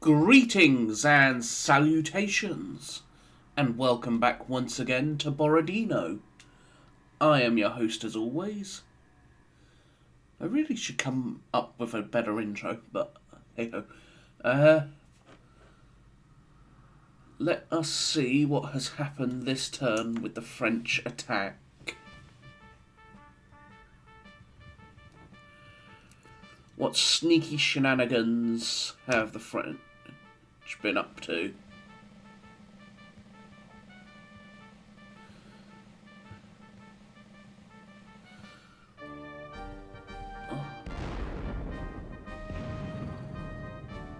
Greetings and salutations, and welcome back once again to Borodino. I am your host as always. I really should come up with a better intro, but hey ho. Let us see what has happened this turn with the French attack. What sneaky shenanigans have the French been up to?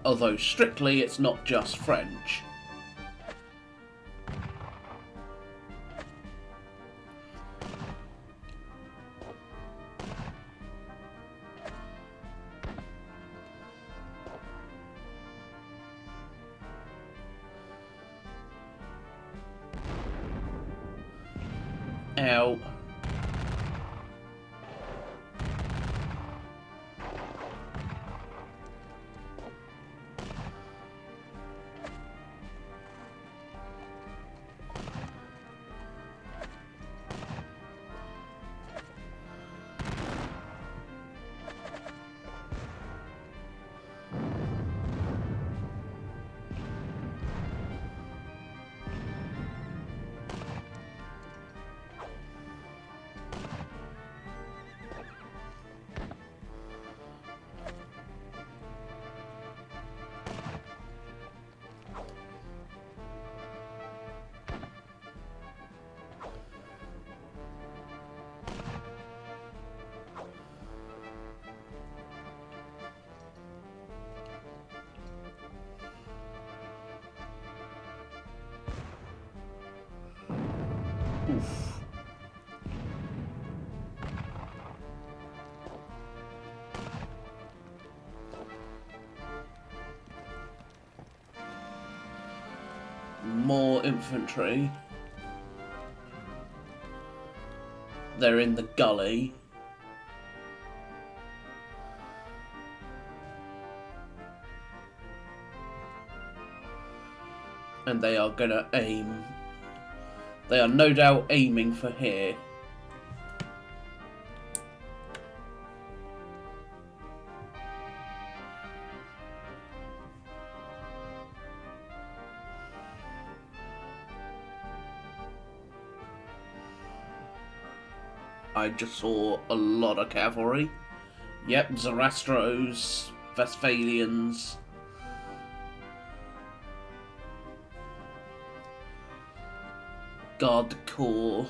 Although strictly it's not just French. Ow. Oof. More infantry. They're in the gully. And they are gonna aim. They are no doubt aiming for here. I just saw a lot of cavalry. Yep, Zarastros, Westphalians. Guard Corps.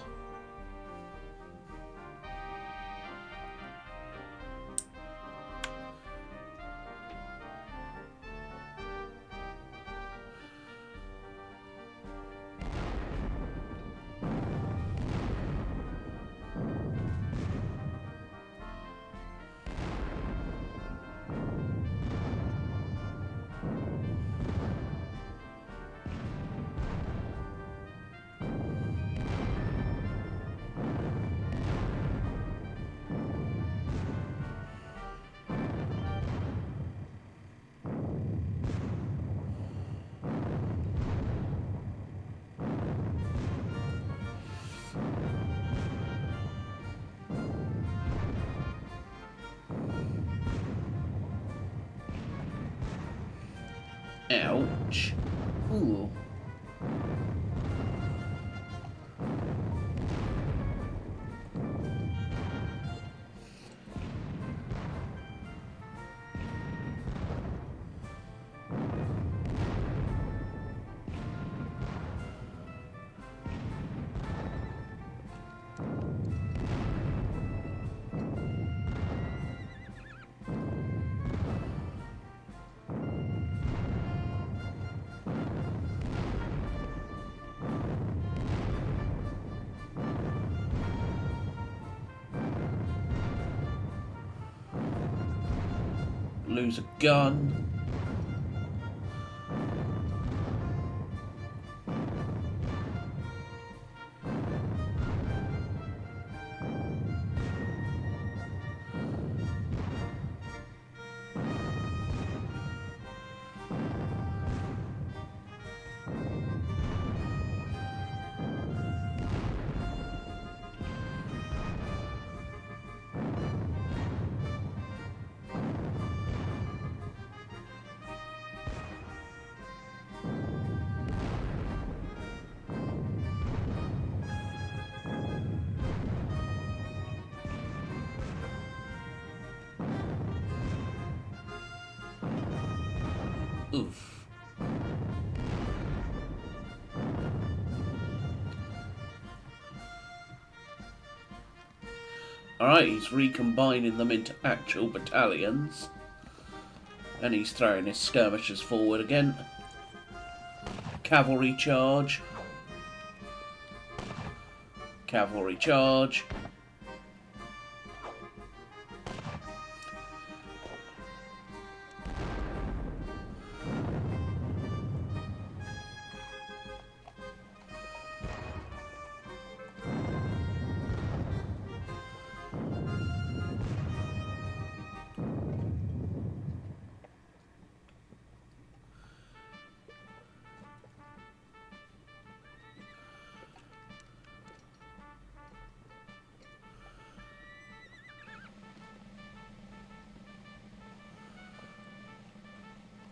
Ouch. Ooh. Lose a gun. Oof. Alright, he's recombining them into actual battalions. And he's throwing his skirmishers forward again. Cavalry charge. Cavalry charge.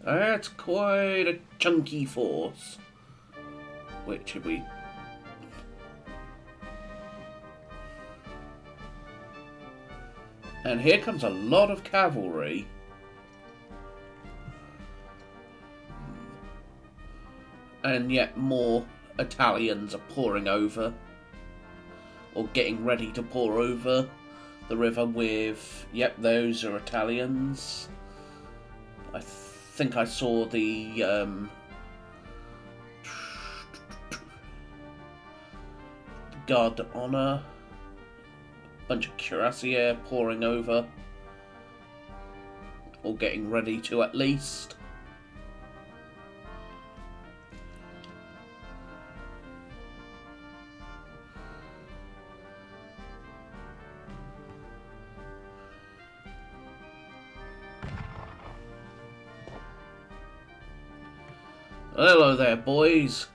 That's quite a chunky force. Which should we... And here comes a lot of cavalry. And yet more Italians are pouring over. Or getting ready to pour over the river with... Yep, those are Italians. I think I saw the Guard d'Honneur, bunch of cuirassiers pouring over, or getting ready to at least. Hello there, boys.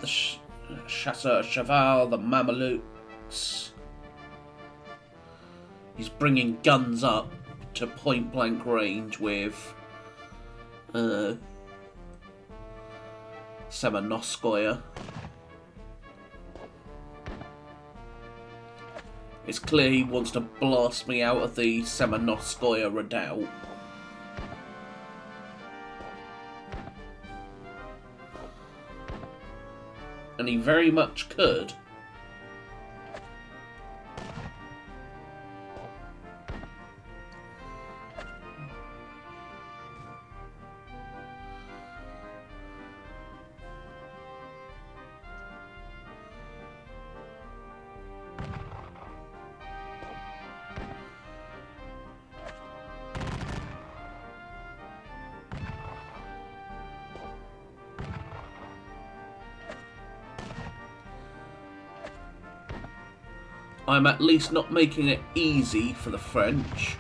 The Chasseur Cheval, the Mamelukes. He's bringing guns up to point blank range with Semenoskoye. It's clear he wants to blast me out of the Semenoskoye redoubt. And he very much could. I'm at least not making it easy for the French.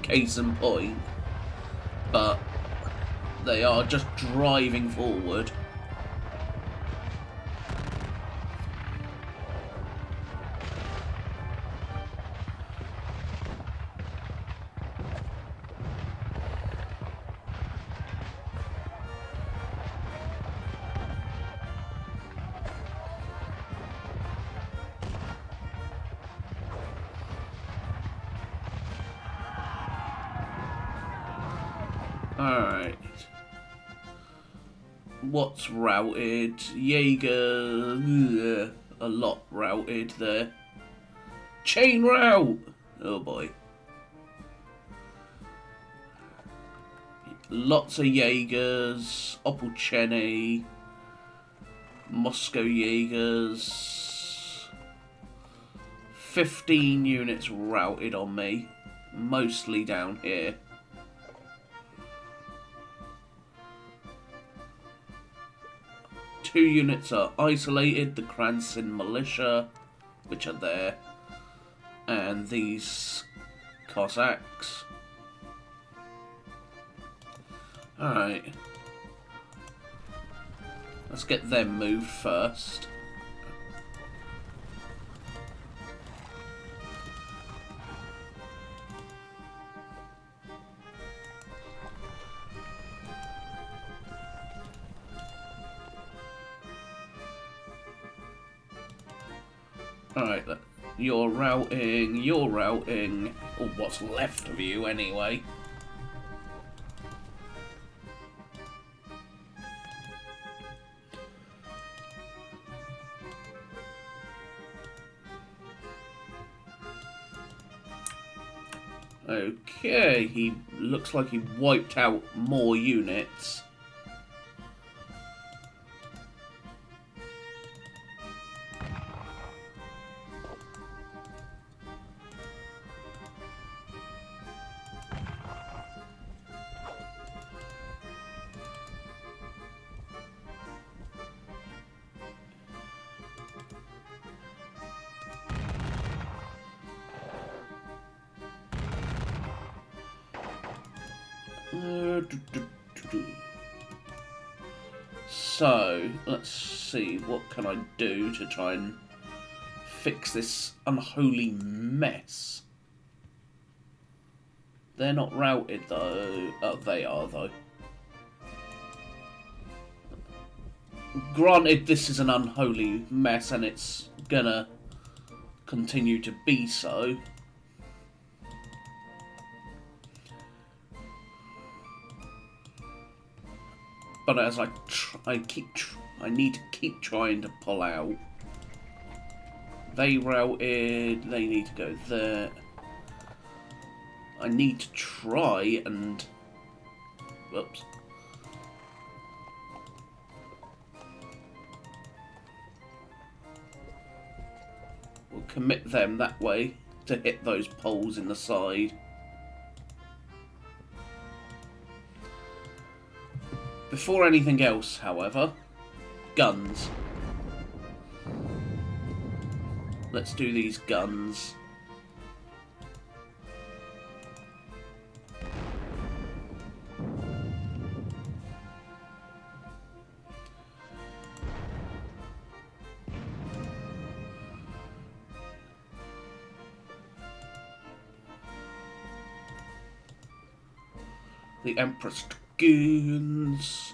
Case in point, but they are just driving forward. Alright. What's routed? Jaeger. A lot routed there. Chain route! Oh boy. Lots of Jaegers. Opolcheny. Moscow Jaegers. 15 units routed on me. Mostly down here. 2 units are isolated, the Kransin militia, which are there, and these Cossacks. Alright. Let's get them moved first. Alright, you're routing, or what's left of you anyway. Okay, he looks like he wiped out more units. So, let's see, what can I do to try and fix this unholy mess? They're not routed though. Oh, they are though. Granted, this is an unholy mess and it's gonna continue to be so. But as I need to keep trying to pull out. They routed. They need to go there. I need to try and. Whoops. We'll commit them that way to hit those poles in the side. Before anything else, however, guns. Let's do these guns. The Empress Dragoons.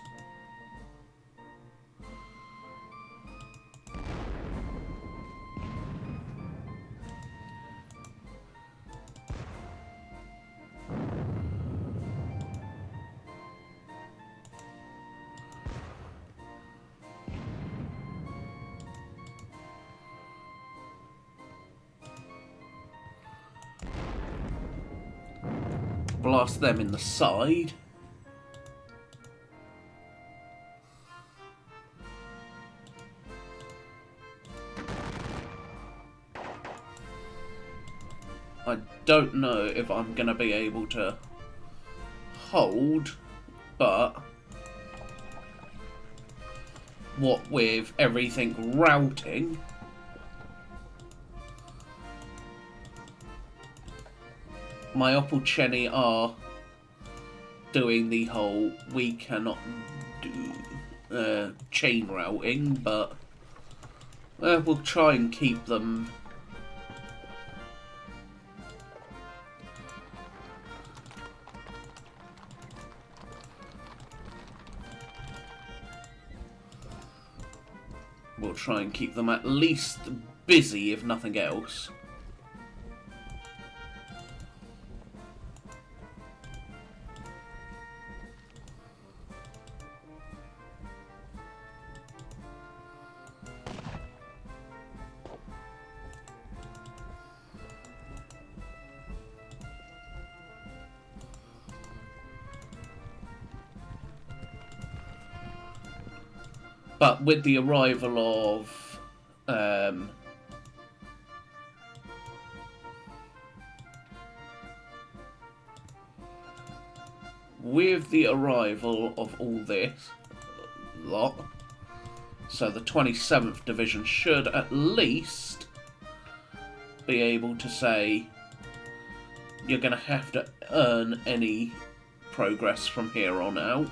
Blast them in the side. I don't know if I'm going to be able to hold, but what with everything routing, my Opalcheni are doing the whole we cannot do chain routing, but we'll try and keep them. We'll try and keep them at least busy, if nothing else. But with the arrival of all this lot, So the 27th Division should at least be able to say you're going to have to earn any progress from here on out.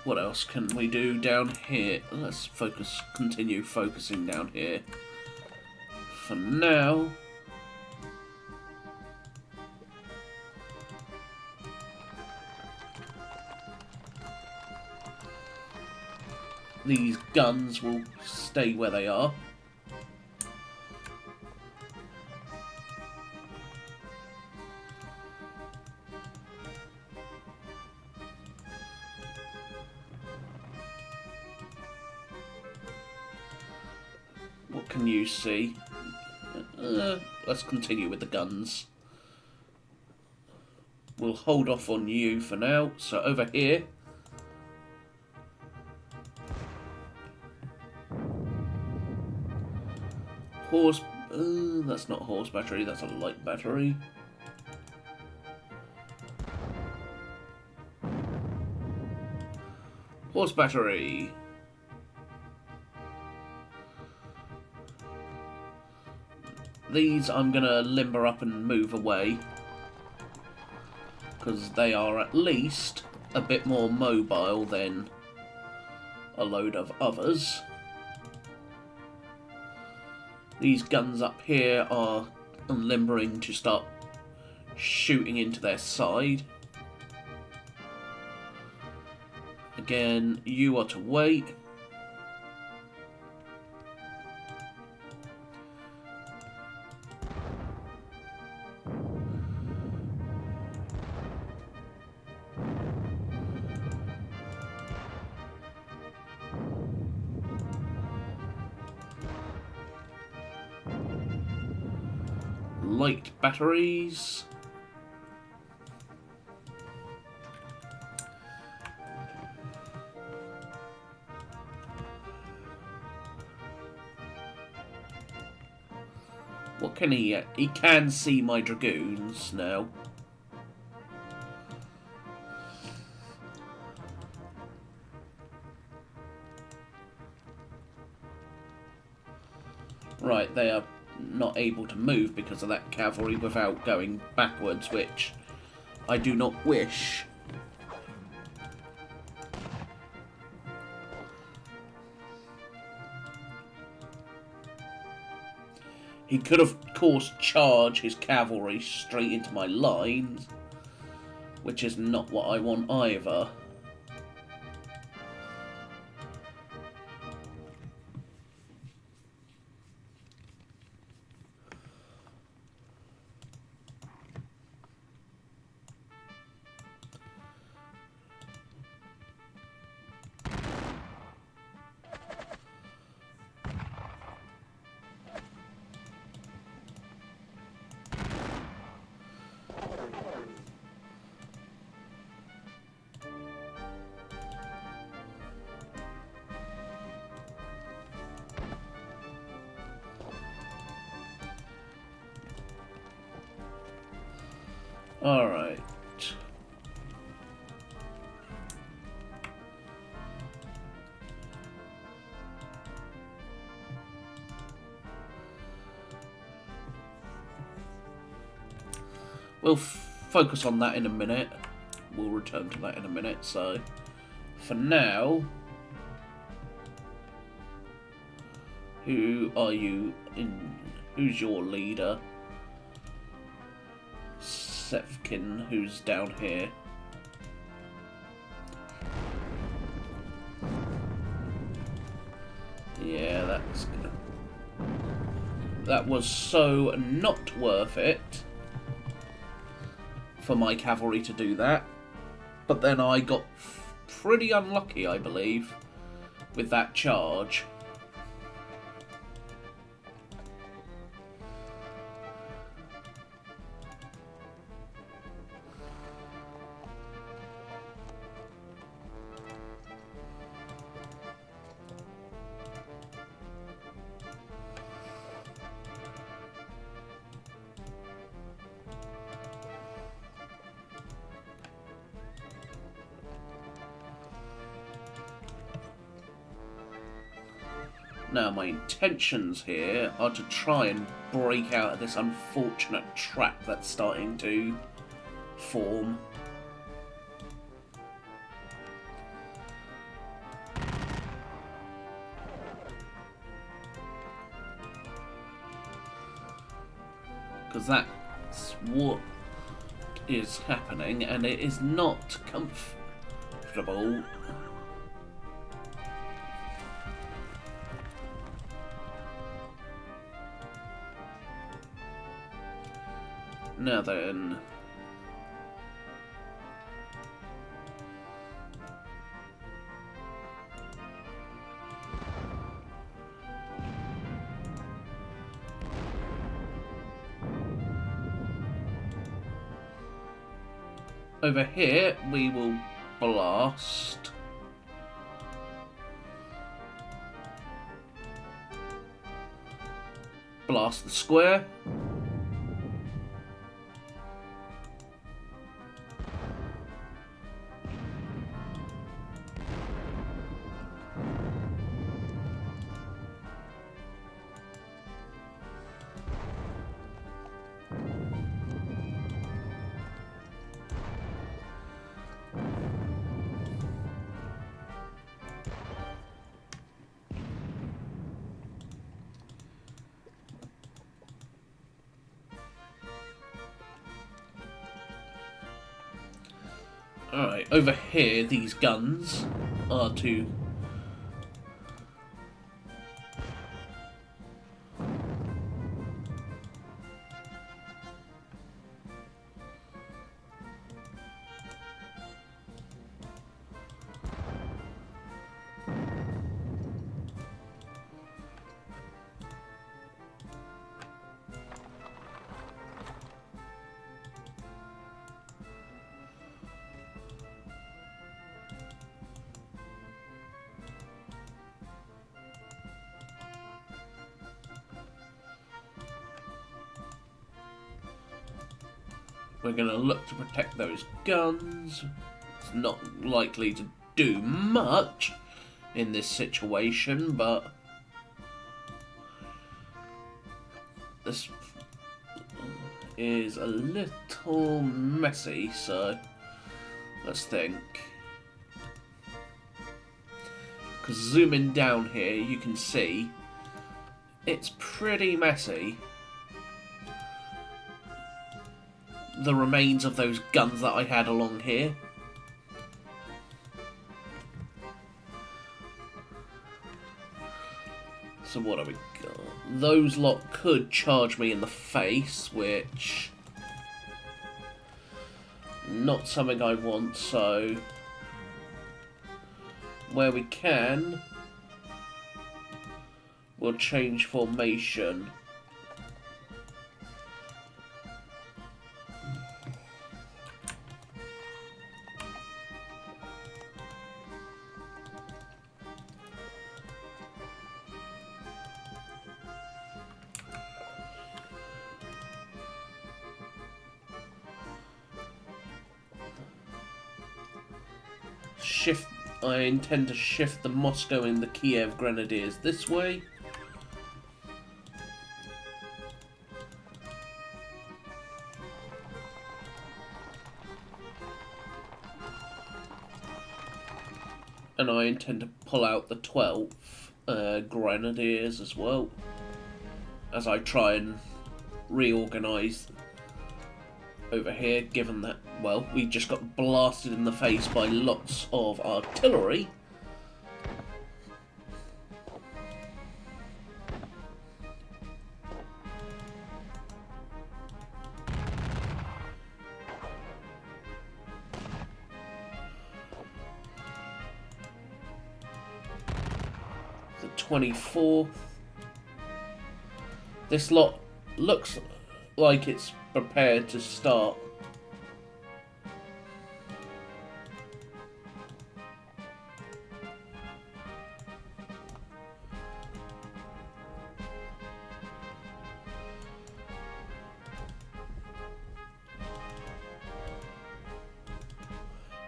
What else can we do down here? Let's continue focusing down here. For now. These guns will stay where they are. What can you see? Let's continue with the guns. We'll hold off on you for now. So over here. That's not horse battery, that's a light battery. Horse battery. These I'm gonna limber up and move away, because they are at least a bit more mobile than a load of others. These guns up here are unlimbering to start shooting into their side. Again, you are to wait. Light batteries. What can he? He can see my dragoons now. Right, they are not able to move because of that cavalry without going backwards, which I do not wish. He could, of course, charge his cavalry straight into my lines, which is not what I want either. Alright. We'll focus on that in a minute. We'll return to that in a minute. So, for now, who are you who's your leader? Sefkin, who's down here. Yeah, that was so not worth it for my cavalry to do that. But then I got pretty unlucky, I believe, with that charge. Now, my intentions here are to try and break out of this unfortunate trap that's starting to form. Because that's what is happening, and it is not comfortable. Now then. Over here, we will blast. Blast the square. Alright, over here, these guns are to... We're going to look to protect those guns. It's not likely to do much in this situation, but this is a little messy, so let's think. Because zooming down here, you can see it's pretty messy. The remains of those guns that I had along here. So what have we got? Those lot could charge me in the face, which... not something I want, so... where we can... we'll change formation. I intend to shift the Moscow and the Kiev Grenadiers this way. And I intend to pull out the 12th Grenadiers as well, as I try and reorganise over here, given that, well, we just got blasted in the face by lots of artillery. 24th. This lot looks like it's prepared to start.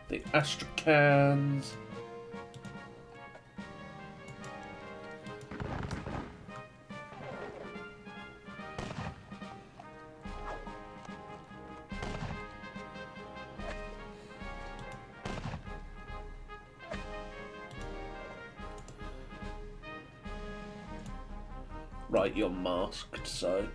The Astracans. Right, you're masked, so...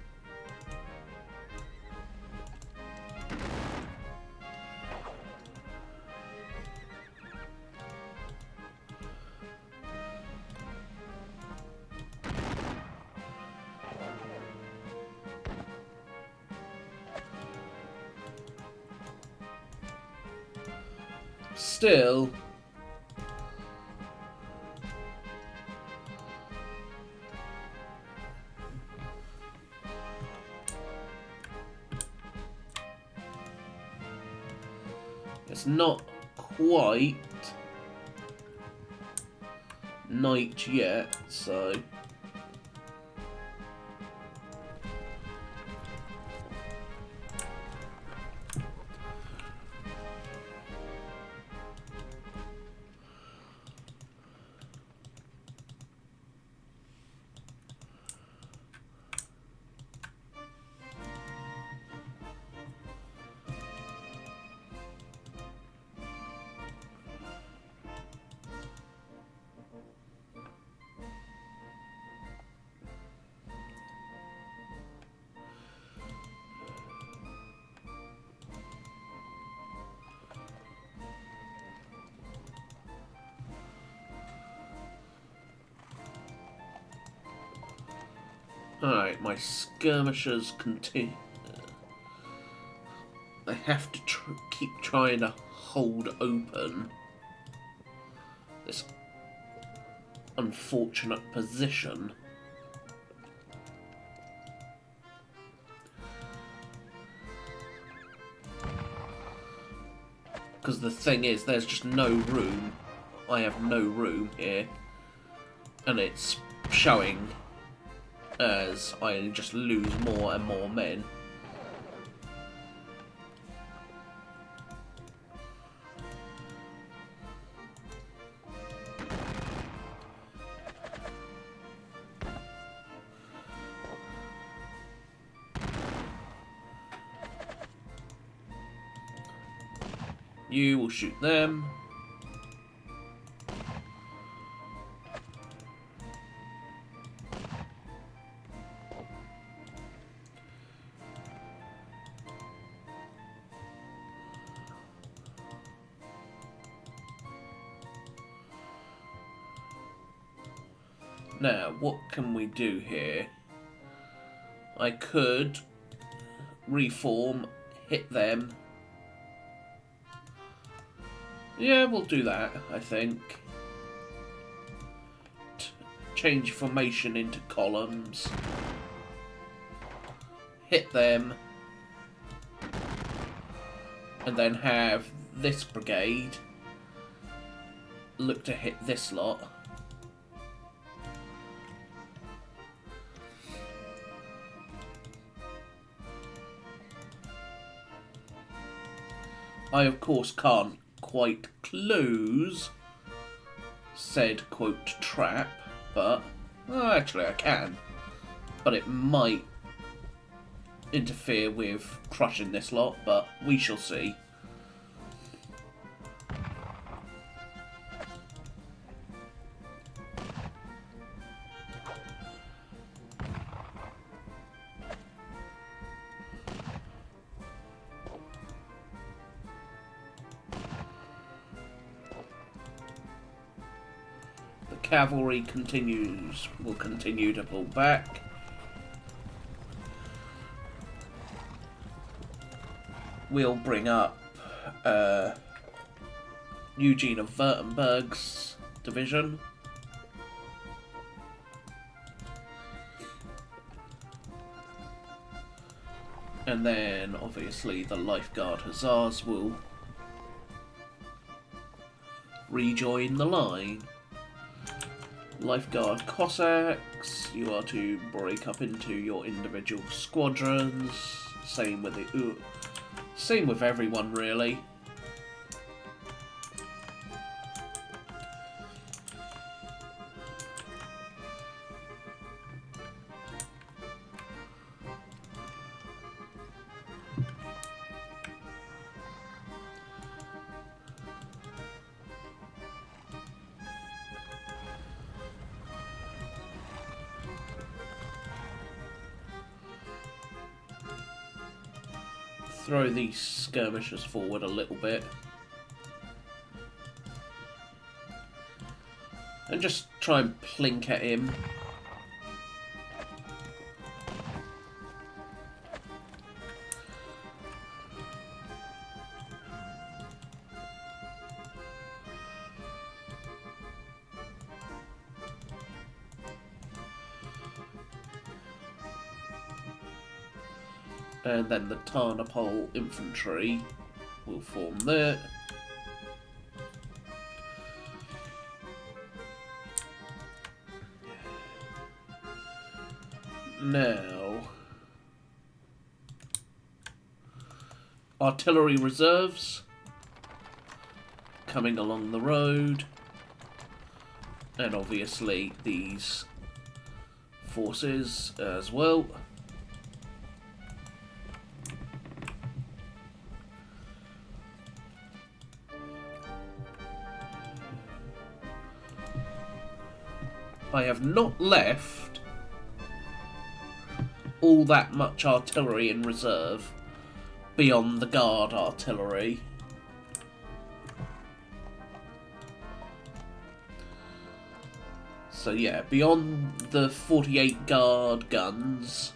Still... It's not quite night yet, so... Alright, my skirmishers continue. They have to keep trying to hold open this unfortunate position. Because the thing is, there's just no room. I have no room here. And it's showing as I just lose more and more men. You will shoot them. Now, what can we do here? I could reform, hit them. Yeah, we'll do that, I think. Change formation into columns. Hit them. And then have this brigade look to hit this lot. I, of course, can't quite close said, quote, trap, but... Well, actually, I can. But it might interfere with crushing this lot, but we shall see. Cavalry will continue to pull back. We'll bring up Eugene of Württemberg's division. And then obviously the lifeguard hussars will rejoin the line. Lifeguard Cossacks, you are to break up into your individual squadrons. Same with everyone really. Throw these skirmishers forward a little bit. And just try and plink at him. And then the Tarnopol infantry will form there. Now, artillery reserves coming along the road, and obviously these forces as well. I have not left all that much artillery in reserve beyond the guard artillery. So yeah, beyond the 48 guard guns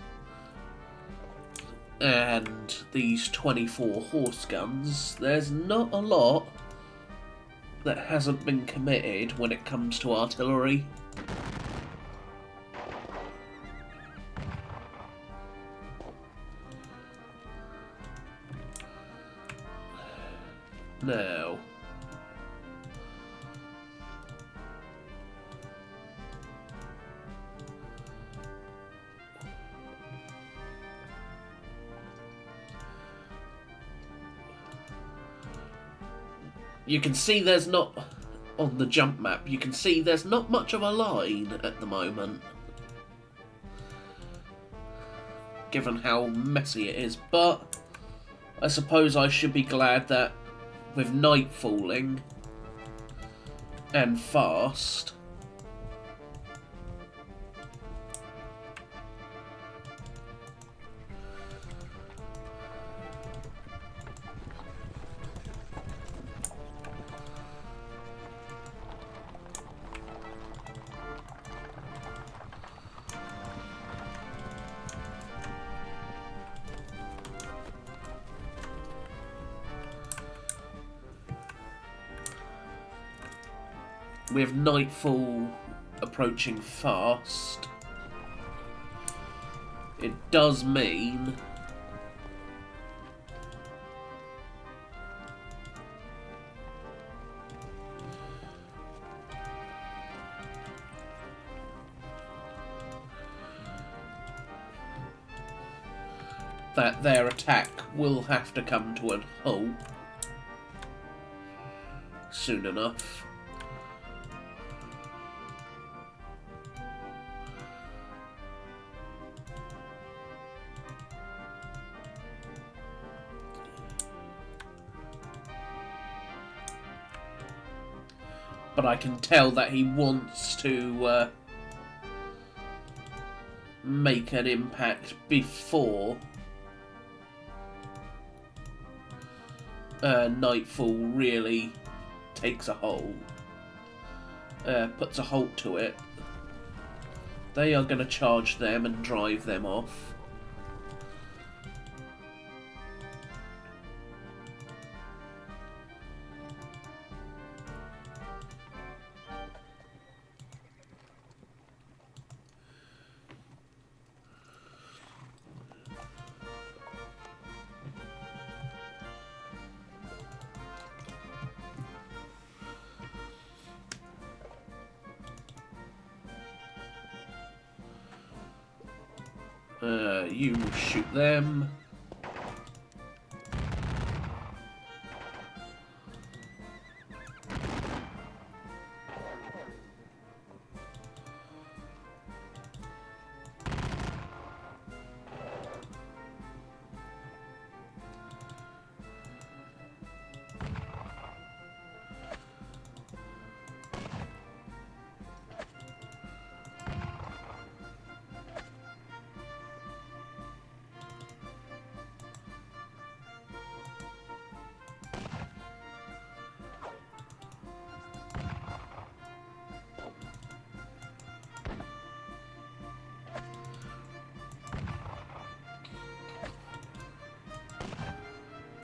and these 24 horse guns, there's not a lot that hasn't been committed when it comes to artillery. Now, you can see there's not, on the jump map, you can see there's not much of a line at the moment, given how messy it is, but I suppose I should be glad that with night falling and fast, with nightfall approaching fast, it does mean that their attack will have to come to a halt soon enough. But I can tell that he wants to make an impact before nightfall really takes a hold, puts a halt to it. They are going to charge them and drive them off. You will shoot them.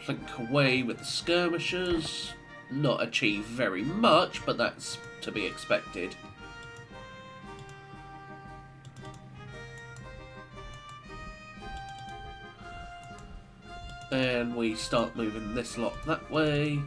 Plink away with the skirmishers. Not achieve very much, but that's to be expected. And we start moving this lot that way.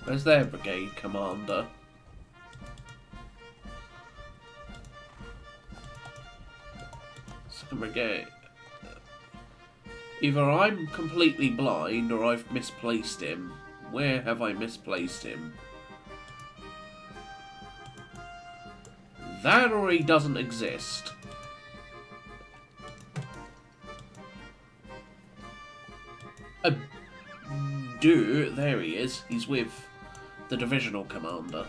Where's their brigade commander? Second brigade. Either I'm completely blind or I've misplaced him. Where have I misplaced him? That or he doesn't exist. There he is. He's with the divisional commander.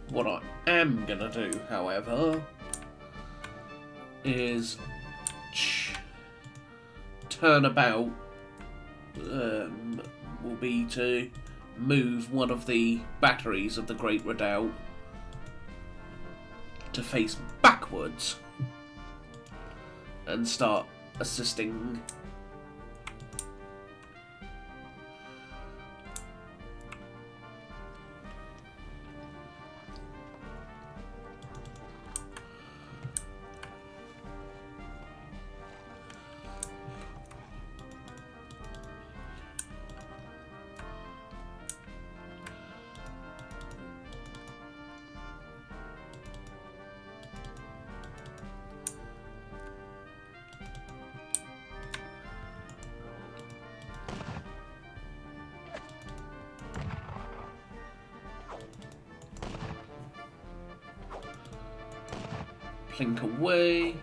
What I am gonna do, however, is turn about. Will be to move one of the batteries of the Great Redoubt to face backwards and start assisting. Plink away.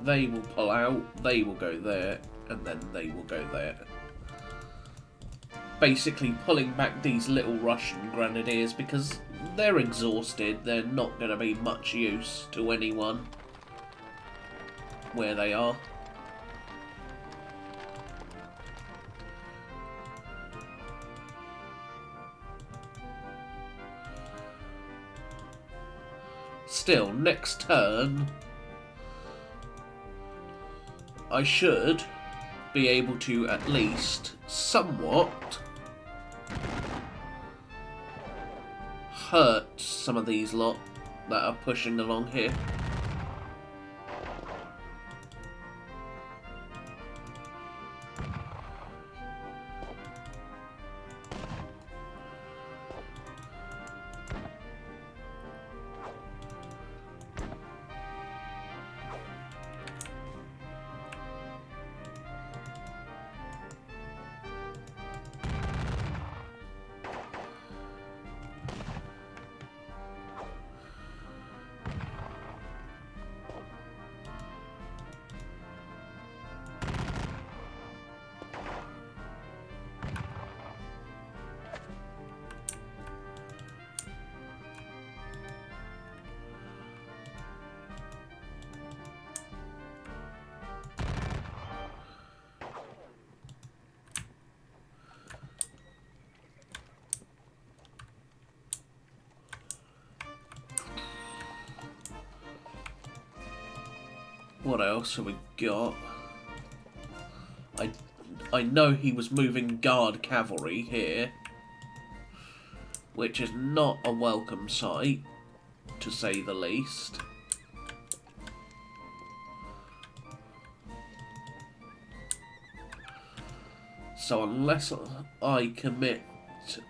They will pull out, they will go there, and then they will go there. Basically pulling back these little Russian grenadiers because they're exhausted, they're not going to be much use to anyone where they are. Still, next turn I should be able to at least somewhat hurt some of these lot that are pushing along here. What else have we got? I know he was moving guard cavalry here, which is not a welcome sight, to say the least. So unless I commit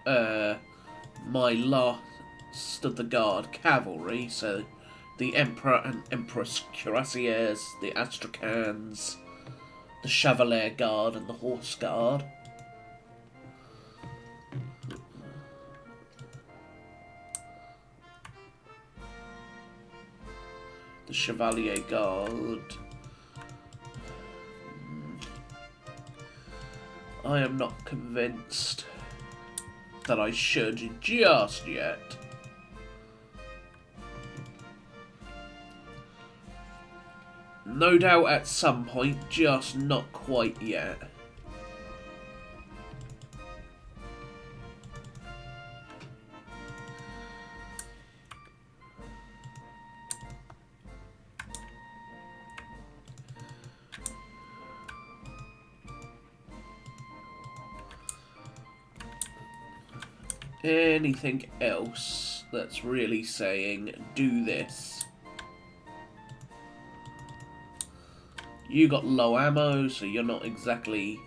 my last of the guard cavalry, so the Emperor and Empress Cuirassiers, the Astracans, the Chevalier Guard and the Horse Guard. The Chevalier Guard. I am not convinced that I should just yet. No doubt at some point, just not quite yet. Anything else that's really saying, do this? You got low ammo, so you're not exactly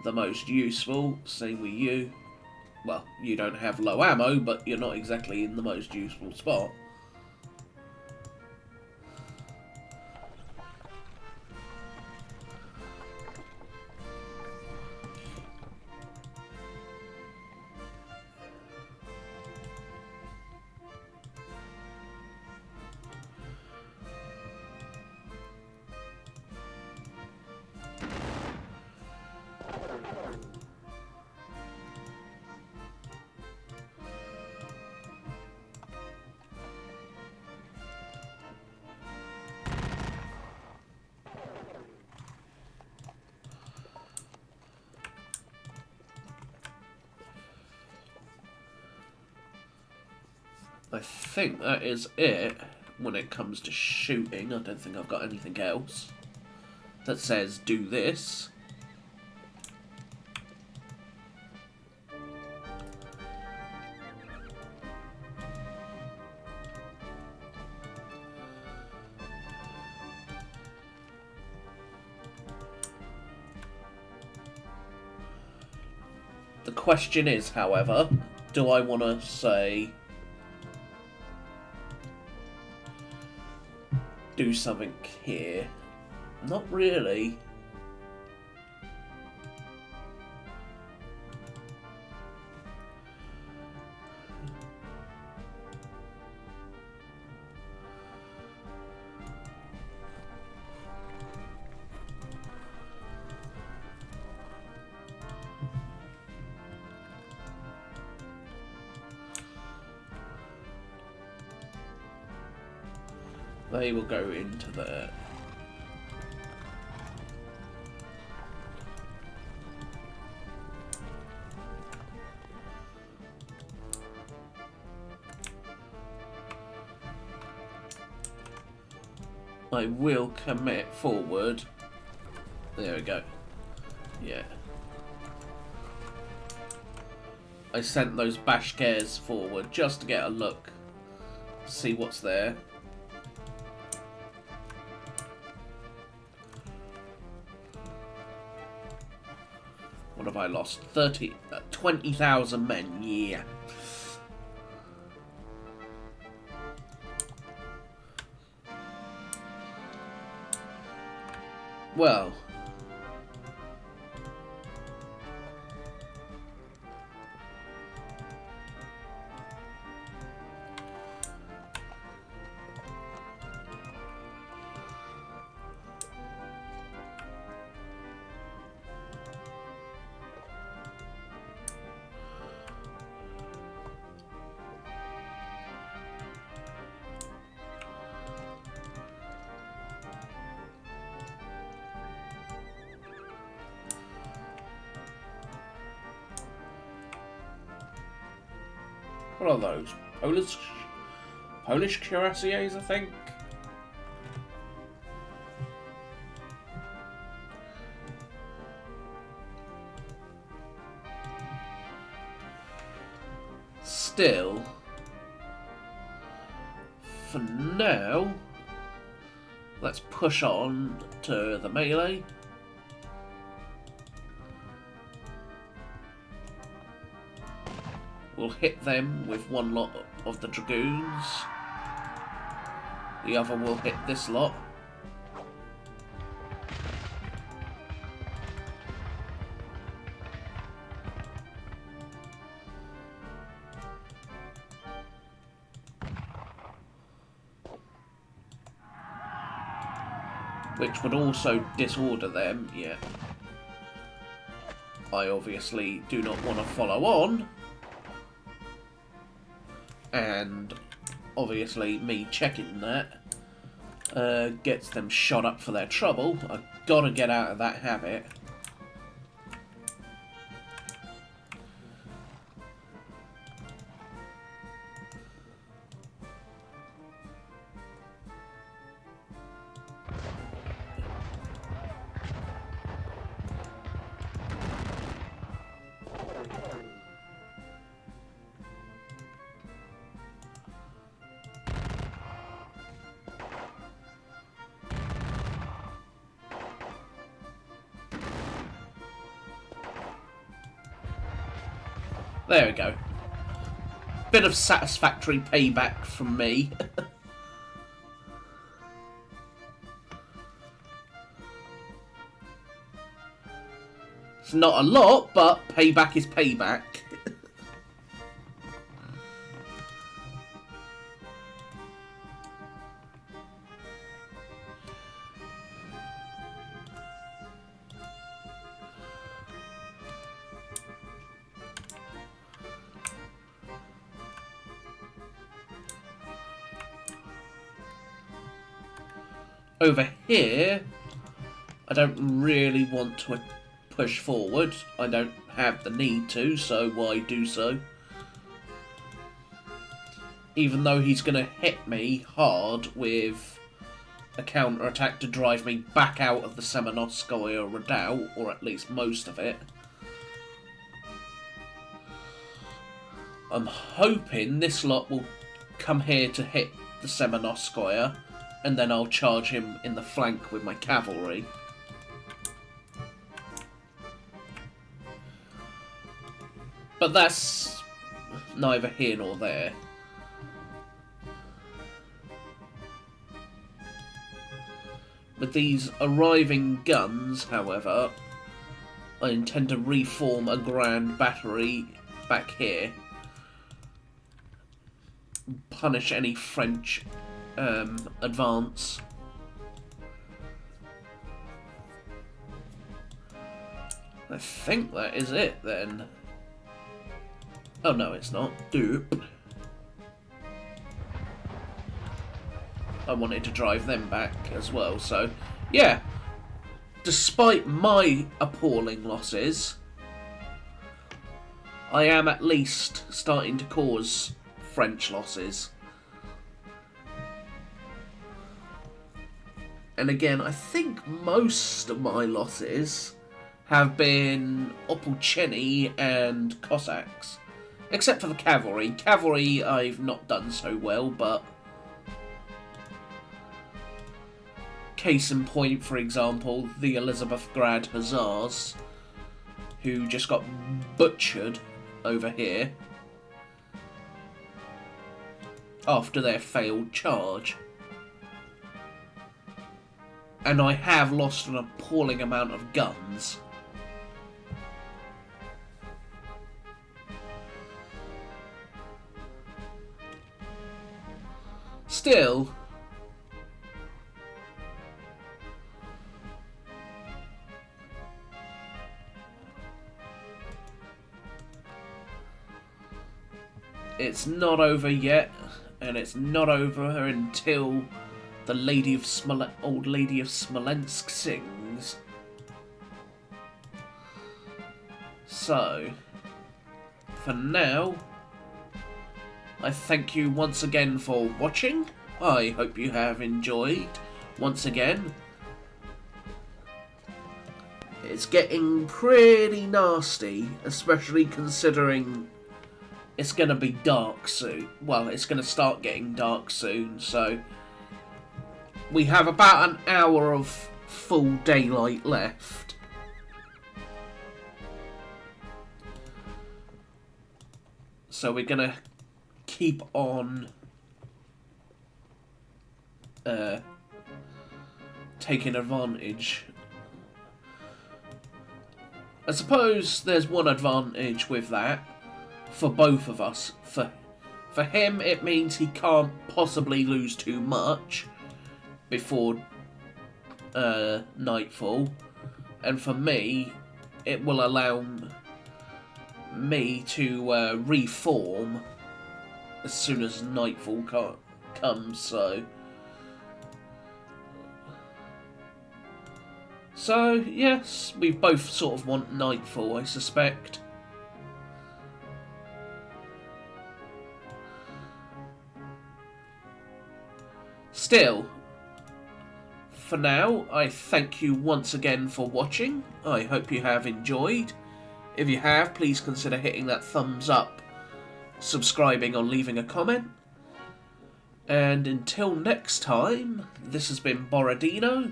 the most useful. Same with you. Well, you don't have low ammo, but you're not exactly in the most useful spot. I think that is it when it comes to shooting. I don't think I've got anything else that says do this. The question is, however, do I want to say do something here? Not really. They will go into there. I will commit forward. There we go. Yeah. I sent those Bashkirs forward just to get a look. See what's there. What have I lost? 20,000 men, yeah. Well. What are those? Polish cuirassiers, I think? still, for now, let's push on to the melee. We'll hit them with one lot of the dragoons. The other will hit this lot. Which would also disorder them, yeah. I obviously do not want to follow on. And obviously me checking that gets them shot up for their trouble. I've got to get out of that habit. There we go. Bit of satisfactory payback from me. It's not a lot, but payback is payback. Over here, I don't really want to push forward. I don't have the need to, so why do so? Even though he's going to hit me hard with a counter-attack to drive me back out of the Semenovskaya redoubt, or at least most of it. I'm hoping this lot will come here to hit the Semenovskaya, and then I'll charge him in the flank with my cavalry. But that's neither here nor there. With these arriving guns, however, I intend to reform a grand battery back here. Punish any French advance. I think that is it then. Oh no, it's not. Dupe. I wanted to drive them back as well, so yeah. Despite my appalling losses, I am at least starting to cause French losses. And again, I think most of my losses have been Opolcheny and Cossacks. Except for the cavalry. Cavalry I've not done so well, but... Case in point, for example, the Elizabethgrad Hussars, who just got butchered over here after their failed charge. And I have lost an appalling amount of guns. Still, it's not over yet, and it's not over until the old lady of Smolensk sings. So, for now, I thank you once again for watching. I hope you have enjoyed. Once again, it's getting pretty nasty, especially considering it's going to be dark soon. Well, it's going to start getting dark soon, so we have about an hour of full daylight left. So we're going to keep on taking advantage. I suppose there's one advantage with that for both of us. For him, it means he can't possibly lose too much before nightfall, and for me, it will allow me to reform as soon as nightfall comes. So yes, we both sort of want nightfall, I suspect. Still, for now, I thank you once again for watching. I hope you have enjoyed. If you have, please consider hitting that thumbs up, subscribing, or leaving a comment. And until next time, this has been Borodino,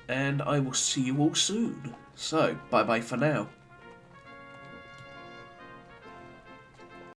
and I will see you all soon. So, bye-bye for now.